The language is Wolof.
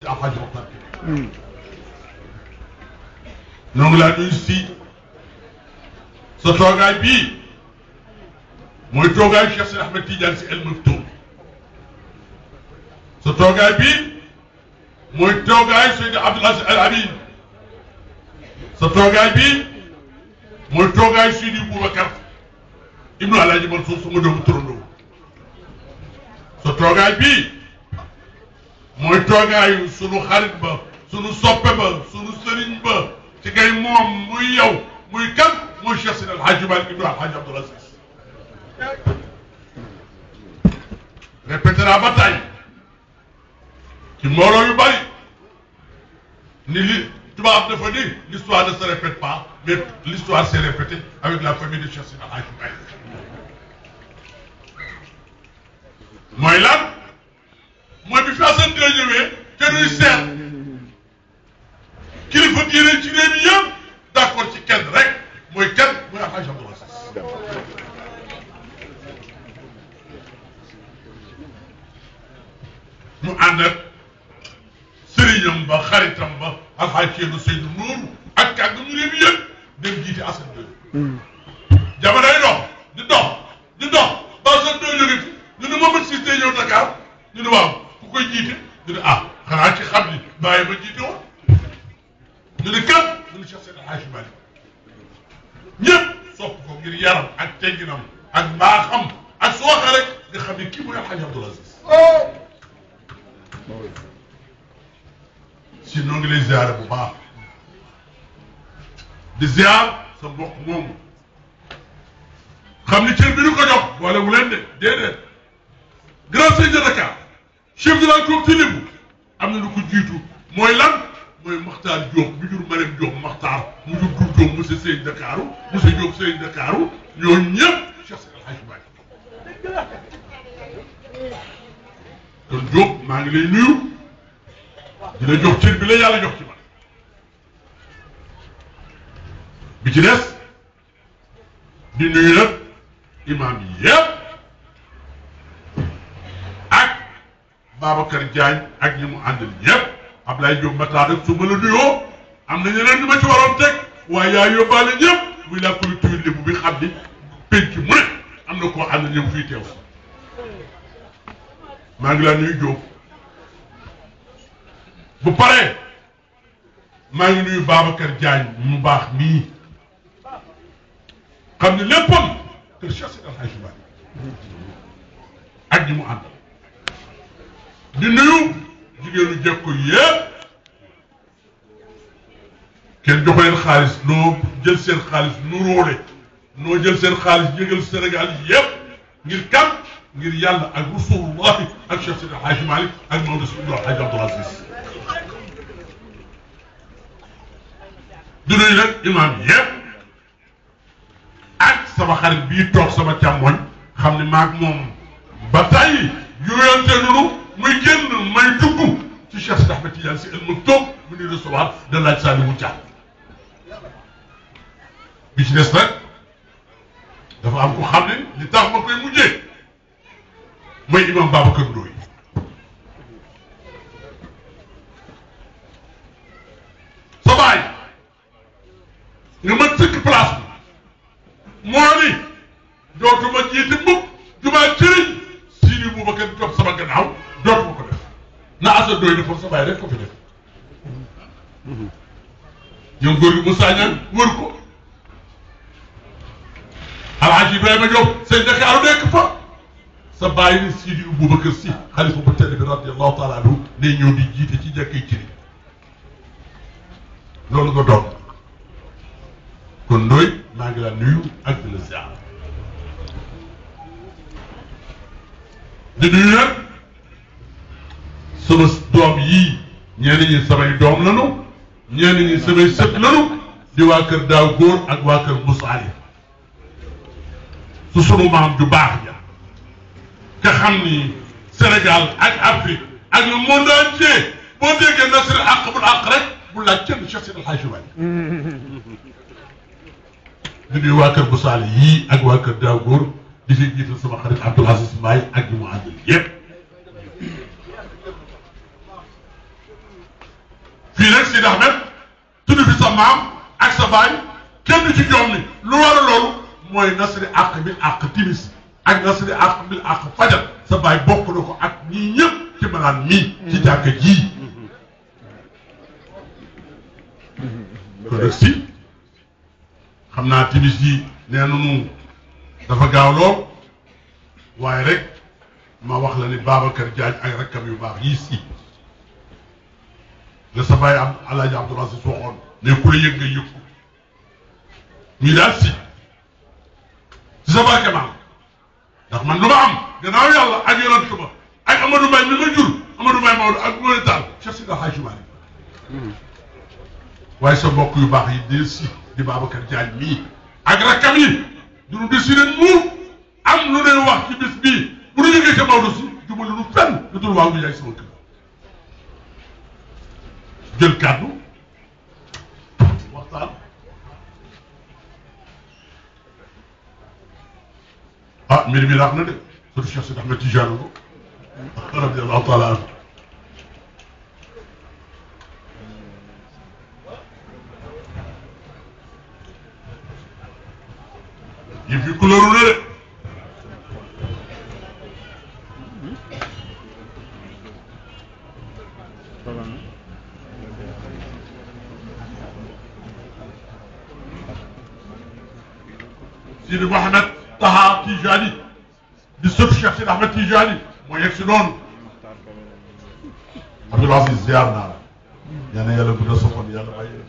Alxaaji Moxtaar ñoo ngi laa nuyu si sa toogaay bii mooy toogaayu Cheikh Sidi Ahmed Tidiane Sy Al Maktoum sa toogaay bii mooy toogaayu Seydi Abdoul Aziz Al Amin sa toogaay bii mooy toogaayu Seydi Boubacar Ibnu Alaaji Mansour sama doomu turandoo sa toogaay bii mooy toogaayu sunu xarit ba sunu soppe ba sunu sëriñ ba ci ngay moom muy yow muy kan muy Cheikh Sidi El Hadji Malick Ibnu Alhaji Abdoul Aziz répété naa ba tey ci mbooloo yu bari ni li tubaab dafa ni l'histoire ne se répète pas mais l'histoire s'est répétée avec la famille de Cheikh Sidi El Hadji Malick mooy lan mooy bi fi Assane dina ñëwee te nuy seet kilifa diine ci réew mi yëpp d'accord ci kenn rek mooy kenn mooy Alhaji Abdoul Aziz mu ànd ak sëriñam ba xaritam ba Alhaji Ceerno Seydou Nourou ak kàggu ñu réew mi yëpp dem jiite Assane dina jamonoy dox di dox di dox ba Assane dina jóge fi ñu ne Mohamed Cissé day ñëw Dakar ñu ne waaw ku koy jiite ñu ne ah xanaa ci xam ni bàyyi ma jiite woon ñu ne kat ñu ne Cheikh Seydi El Hadji Malick ñëpp sopp ko ngir yaram ak tegginam ak mbaaxam ak su waxee rek nga xam ne kii mooy Alhaji Abdoul Aziz si noo ngi lay ziare bu baax di ziar sa mbokk moomu xam ni cër bi ñu ko jox boole wu leen de déedéet grand sëñ de Dakar chef de la tour ci limbu am na lu ko jiitu mooy lan mooy Makhtar Diop bi jur Marème Diop Makhtar mu jur Doudou Diop monsieur Sëñ Dakaru monsieur Diop Sëñ Dakaru ñooñu ñëpp Cheikh Seydi El Hadji Malick kon Diop maa ngi lay nuyu di la jox cër bi la yàlla jox ci man bi ci des di nuyu nag imam yi yëpp ak Babacar Diagne ak ñi mu àndal ñëpp Ablaye Diop Matar rek su ma la nuyoo am na ñeneen ñu ma ci waroon teg waaye yaa yóbbaale ñëpp muy la collectivité lébu bi xam ni penc mu ne am na koo ànd ñoom fii teew maa ngi laa nuyu Diop bu paree maa ngi nuyu Babacar Diagne mu baax mii xam ne léppam kër Cheikh Seydi El Hadji Malick ak ñi mu ànd di nuyu jigéenu jekko yëpp kenn jox leen xaalis noo jël seen xaalis nu róole noo jël seen xaalis yëgal Sénégal yëpp ngir kan ngir yàlla ak rasulullahi ak Cheikh Seydi El Hadji Malick ak Maodo Sy Ibn Alhaji Abdoul Aziz di nuyu nag imam yëpp ak sama xarit bii toog sama càmmoñ xam ne maag moom ba tey yooyante nunu muy génn may dugg ci Cheikh Sidi Ahmed Tidiane Sy Al Maktoum mu ni recevoir de laaj Saliou Dia bi ci des nag dafa am ko xam ne li tax ma koy mujjee mooy imam Babacar Ndoye sa baay nga mën sëkk place bi moo ni dootuma jiite mukk jumaa cëriñ Sidi Boubacar di topp sama gannaaw dootuma ko def na Assane Ndoye defoon sa baay rek ko fi def ñoom góor gi Moussa Niang wër ko Alhaji Ibrahima Diop sëñ Dakar nekk fa sa baay ni Sidi Boubacar Sy xalifa bu tedd bi radiyallahu taala anhu ne ñëw di jiite ci jàkkee cëriñ loolu nga doon kon Ndoye maa ngi laa nuyu ak di la ziar di nuyu nag sama doom yii ñenn ñi samay doom lanu ñenn ñi samay sët lanu di waa kër daaw góor ak waa kër Moussa su sunu maam ju baax ja nga xam ni Sénégal ak Afrique ak le monde entier boo déggee nasri àq bul àq rek bu laaj kenn Cheikh Seydi El Hadji Malick di nuyu waa kër Moussa yii ak waa kër daaw góor di fi jiital sama xarit Abdoul Aziz Mbaye ak ñi mu àndal yépp fii nag Sidi Ahmed tudd fi sa maam ak sa baay kenn ci ñoom ni lu war a loolu mooy nasri àq bil àq timis ak nasri àq bil àq fajar sa baay bokk na ko ak ñii ñëpp ci malaan mii ci jàkka ji kon nag si xam naa timis yi nee nanu dafa gaaw lool waaye rek ma wax la ni Babacar Diagne ak rakkam yu baax yii si la sa baay am Alaaji Abdoul Aziz waxoon ne ku la yëg nga yëg ko ñii daal si sa barke maam ndax man lu ma am gannaaw yàlla ak yonent ba ak Amadou Mbaye mi ma jur Amadou Mbaye Maodo ak Ngoné Tall Cheikh Sidi Hadji Malick waaye sa mbokk yu baax yi di si di Babacar Diagne mii ak rakkam yi duñu décidé mu am lu leen wax ci bis bii bu ñu jógee ca Maodo si jubal lu fenn lu dul waaw bi yaay sama kër jël kàddu waxtaan ah mbir mi laax na de surtout Cheikh Sidi Ahmed Tidiane ko radiyallahu taala anhu yi fi couleur na de Sidi Mouhamed Taha Tijani di sëb Cheikh Sidi Ahmed Tijani moo yegg si noonu Abdoul Aziz ziar naa la yal na yàlla guddal sa fan yàlla bàyyi